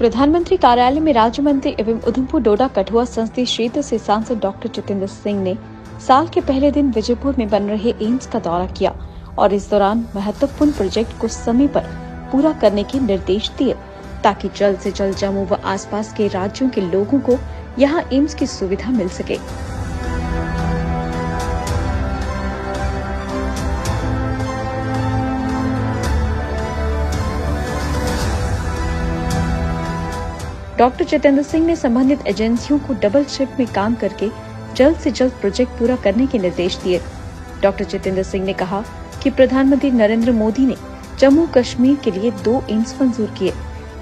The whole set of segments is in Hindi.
प्रधानमंत्री कार्यालय में राज्य मंत्री एवं उधमपुर डोडा कठुआ संसदीय क्षेत्र से सांसद डॉक्टर जितेंद्र सिंह ने साल के पहले दिन विजयपुर में बन रहे एम्स का दौरा किया और इस दौरान महत्वपूर्ण प्रोजेक्ट को समय पर पूरा करने के निर्देश दिए ताकि जल्द से जल्द जम्मू व आसपास के राज्यों के लोगों को यहां एम्स की सुविधा मिल सके। डॉक्टर जितेंद्र सिंह ने संबंधित एजेंसियों को डबल शिफ्ट में काम करके जल्द से जल्द प्रोजेक्ट पूरा करने के निर्देश दिए। डॉक्टर जितेंद्र सिंह ने कहा कि प्रधानमंत्री नरेंद्र मोदी ने जम्मू कश्मीर के लिए 2 एम्स मंजूर किए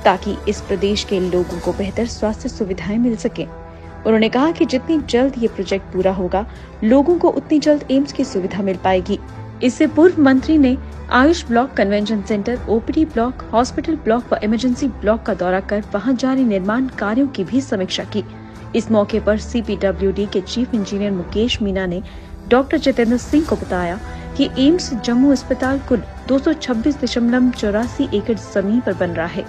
ताकि इस प्रदेश के लोगों को बेहतर स्वास्थ्य सुविधाएं मिल सके। उन्होंने कहा कि जितनी जल्द ये प्रोजेक्ट पूरा होगा, लोगों को उतनी जल्द एम्स की सुविधा मिल पाएगी। इससे पूर्व मंत्री ने Ayush block, convention centre, OPD block, hospital block व इमरजेंसी ब्लॉक का दौरा कर वहां जारी निर्माण कार्यों की भी समीक्षा की। इस मौके पर सीपीडब्ल्यूडी के चीफ इंजीनियर मुकेश मीना ने डॉक्टर जितेंद्र सिंह को बताया कि एम्स जम्मू अस्पताल कुल 226.84 एकड़ जमीन पर बन रहा है।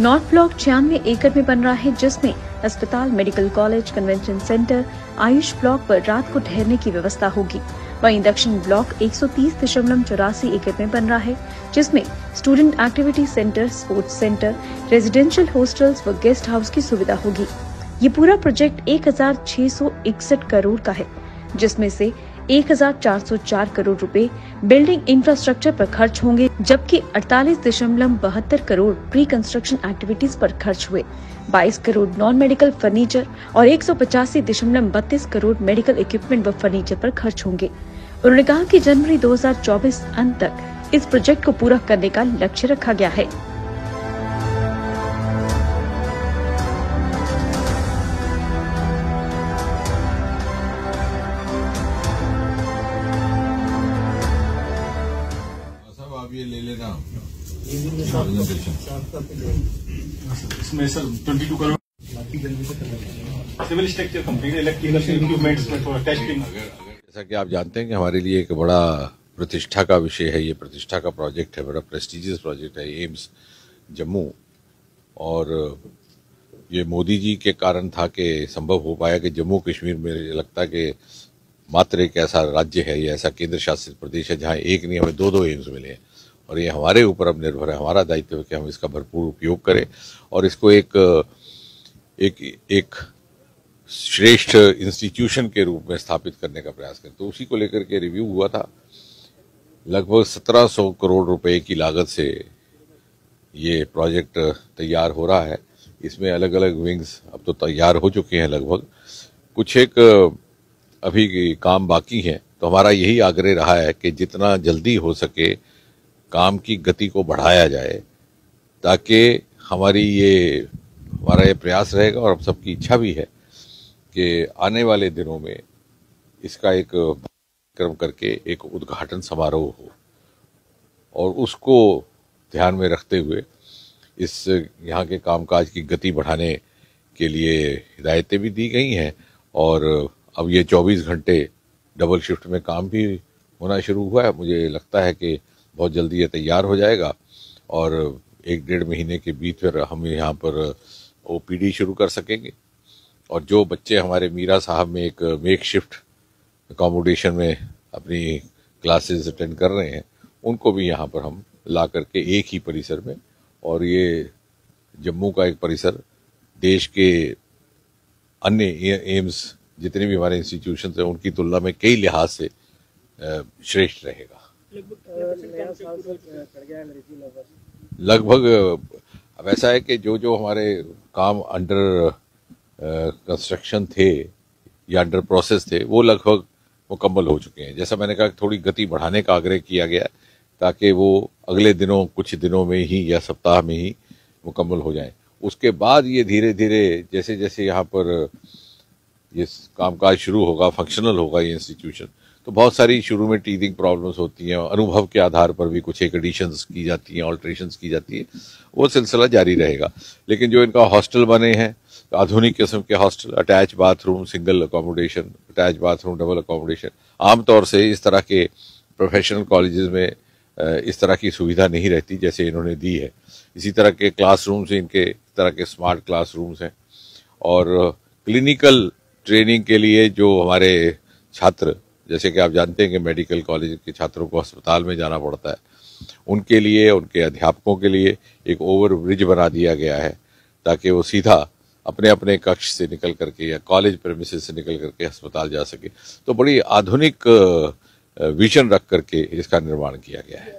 नॉर्थ ब्लॉक 96 एकड़ में बन रहा है, जिसमें अस्पताल, medical college, convention centre, Ayush block पर रात को ठहरने की व्यवस्था होगी। वहीं दक्षिण ब्लॉक 130.84 एकड़ में बन रहा है, जिसमें student activity centre, sports centre, residential hostels व गेस्ट हाउस की सुविधा होगी। ये पूरा प्रोजेक्ट 1661 करोड़ का है, जिसमें से 1404 करोड़ रुपए बिल्डिंग इंफ्रास्ट्रक्चर पर खर्च होंगे, जबकि 48.72 करोड़ प्री कंस्ट्रक्शन एक्टिविटीज पर खर्च हुए। 22 करोड़ नॉन मेडिकल फर्नीचर और 185.32 करोड़ मेडिकल इक्विपमेंट व फर्नीचर पर खर्च होंगे। उन्होंने कहा कि जनवरी 2024 अंत तक इस प्रोजेक्ट को पूरा करने का लक्ष्य रखा गया है। ये ले लेना इसमें sir 22 crore civil structure complete, electrical equipments में थोड़ा टेस्टिंग। जैसा कि आप जानते हैं कि हमारे लिए एक बड़ा प्रतिष्ठा का विषय है, ये प्रतिष्ठा का प्रोजेक्ट है, बड़ा प्रेस्टिजियस प्रोजेक्ट है एम्स जम्मू। और ये मोदी जी के कारण था कि संभव हो पाया कि जम्मू कश्मीर में लगता है कि मात्र एक ऐसा राज्य है, ये ऐसा केंद्र शासित प्रदेश है जहाँ एक नहीं हमें 2 एम्स मिले हैं। और ये हमारे ऊपर अब निर्भर है, हमारा दायित्व है कि हम इसका भरपूर उपयोग करें और इसको एक श्रेष्ठ इंस्टीट्यूशन के रूप में स्थापित करने का प्रयास करें। तो उसी को लेकर के रिव्यू हुआ था। लगभग 1700 करोड़ रुपए की लागत से ये प्रोजेक्ट तैयार हो रहा है। इसमें अलग अलग विंग्स अब तो तैयार हो चुके हैं, लगभग कुछ एक अभी काम बाकी है। तो हमारा यही आग्रह रहा है कि जितना जल्दी हो सके काम की गति को बढ़ाया जाए, ताकि हमारा ये प्रयास रहेगा और सबकी इच्छा भी है कि आने वाले दिनों में इसका एक कार्यक्रम करके एक उद्घाटन समारोह हो और उसको ध्यान में रखते हुए इस यहाँ के कामकाज की गति बढ़ाने के लिए हिदायतें भी दी गई हैं। और अब ये 24 घंटे डबल शिफ्ट में काम भी होना शुरू हुआ है। मुझे लगता है कि बहुत जल्दी ये तैयार हो जाएगा और 1-1.5 महीने के भीतर हम यहाँ पर ओपीडी शुरू कर सकेंगे। और जो बच्चे हमारे मीरा साहब में एक मेक शिफ्ट अकोमोडेशन में अपनी क्लासेस अटेंड कर रहे हैं, उनको भी यहाँ पर हम ला करके एक ही परिसर में, और ये जम्मू का एक परिसर देश के अन्य एम्स जितने भी हमारे इंस्टीट्यूशन हैं उनकी तुलना में कई लिहाज से श्रेष्ठ रहेगा। लगभग अब ऐसा है कि जो हमारे काम अंडर कंस्ट्रक्शन थे या अंडर प्रोसेस थे वो लगभग मुकम्मल हो चुके हैं। जैसा मैंने कहा, थोड़ी गति बढ़ाने का आग्रह किया गया है ताकि वो अगले दिनों, कुछ दिनों में ही या सप्ताह में ही मुकम्मल हो जाए। उसके बाद ये धीरे धीरे जैसे जैसे यहाँ पर ये कामकाज शुरू होगा, फंक्शनल होगा ये इंस्टीट्यूशन, तो बहुत सारी शुरू में टीथिंग प्रॉब्लम्स होती हैं, अनुभव के आधार पर भी कुछ एक एडिशंस की जाती हैं, ऑल्ट्रेशंस की जाती है, वो सिलसिला जारी रहेगा। लेकिन जो इनका हॉस्टल बने हैं आधुनिक किस्म के hostel, attach bathroom, single accommodation, attach bathroom, double accommodation. आमतौर से इस तरह के प्रोफेशनल कॉलेजेस में इस तरह की सुविधा नहीं रहती जैसे इन्होंने दी है। इसी तरह के क्लासरूम्स, इनके इस तरह के स्मार्ट क्लासरूम्स हैं। और क्लिनिकल ट्रेनिंग के लिए जो हमारे छात्र, जैसे कि आप जानते हैं कि मेडिकल कॉलेज के छात्रों को अस्पताल में जाना पड़ता है, उनके लिए, उनके अध्यापकों के लिए एक ओवर ब्रिज बना दिया गया है ताकि वो सीधा अपने अपने कक्ष से निकल करके या कॉलेज प्रेमिसेस से निकल करके अस्पताल जा सके। तो बड़ी आधुनिक विजन रख करके इसका निर्माण किया गया है।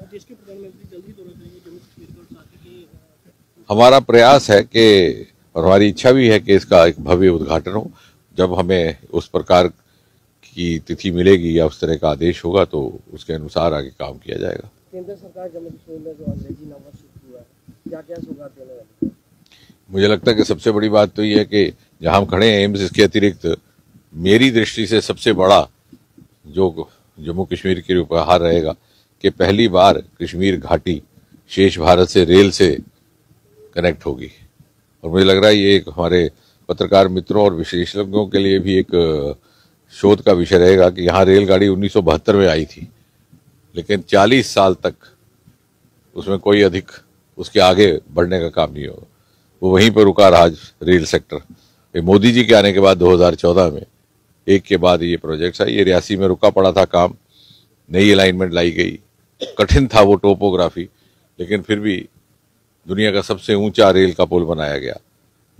हमारा प्रयास है कि, और हमारी इच्छा भी है कि इसका एक भव्य उद्घाटन हो। जब हमें उस प्रकार की तिथि मिलेगी या उस तरह का आदेश होगा तो उसके अनुसार आगे काम किया जाएगा। केंद्र सरकार जम्मू कश्मीर में जो अंग्रेजी नववर्ष शुरू हुआ है, क्या-क्या सौगात देने वाली है? मुझे लगता है कि सबसे बड़ी बात तो ये है कि जहां हम खड़े हैं एम्स, इसके अतिरिक्त मेरी दृष्टि से सबसे बड़ा जो जम्मू कश्मीर के लिए उपहार रहेगा कि पहली बार कश्मीर घाटी शेष भारत से रेल से कनेक्ट होगी। और मुझे लग रहा है ये एक हमारे पत्रकार मित्रों और विशेषज्ञों के लिए भी एक शोध का विषय रहेगा कि यहाँ रेलगाड़ी 1972 में आई थी, लेकिन 40 साल तक उसमें कोई अधिक उसके आगे बढ़ने का काम नहीं होगा, वो वहीं पर रुका रहा रेल सेक्टर। मोदी जी के आने के बाद 2014 में एक के बाद ये प्रोजेक्ट्स आए। ये रियासी में रुका पड़ा था काम, नई अलाइनमेंट लाई गई, कठिन था वो टोपोग्राफी, लेकिन फिर भी दुनिया का सबसे ऊंचा रेल का पुल बनाया गया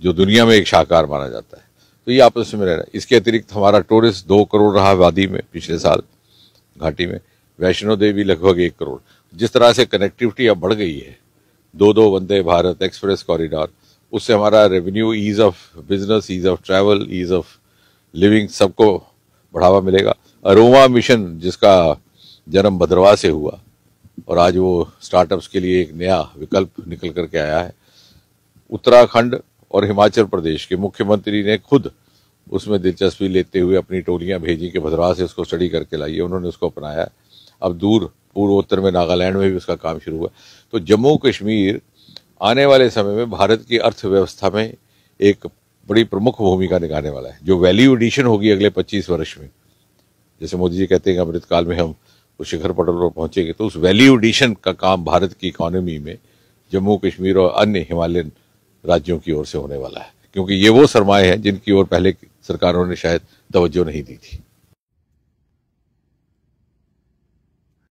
जो दुनिया में एक शाहकार माना जाता है। तो ये आपस में रह रहा है। इसके अतिरिक्त हमारा टूरिस्ट 2 करोड़ रहा वादी में पिछले साल घाटी में, वैष्णो देवी लगभग 1 करोड़। जिस तरह से कनेक्टिविटी अब बढ़ गई है, 2 वंदे भारत एक्सप्रेस कॉरिडोर, उससे हमारा revenue, ease of business, ease of travel, ease of living, सबको बढ़ावा मिलेगा। अरोमा मिशन जिसका जन्म भद्रवाह से हुआ और आज वो स्टार्टअप्स के लिए एक नया विकल्प निकल करके आया है। उत्तराखंड और हिमाचल प्रदेश के मुख्यमंत्री ने खुद उसमें दिलचस्पी लेते हुए अपनी टोलियां भेजी कि भद्रवाह से उसको स्टडी करके लाइए, उन्होंने उसको अपनाया है। अब दूर पूर्वोत्तर में नागालैंड में भी उसका काम शुरू हुआ। तो जम्मू कश्मीर आने वाले समय में भारत की अर्थव्यवस्था में एक बड़ी प्रमुख भूमिका निभाने वाला है। जो वैल्यू एडिशन होगी अगले 25 वर्ष में, जैसे मोदी जी कहते हैं कि अमृतकाल में हम उस शिखर पटल पर पहुंचेंगे, तो उस वैल्यू एडिशन का काम भारत की इकोनॉमी में जम्मू कश्मीर और अन्य हिमालयन राज्यों की ओर से होने वाला है, क्योंकि ये वो सरमाए हैं जिनकी ओर पहले सरकारों ने शायद तवज्जो नहीं दी थी।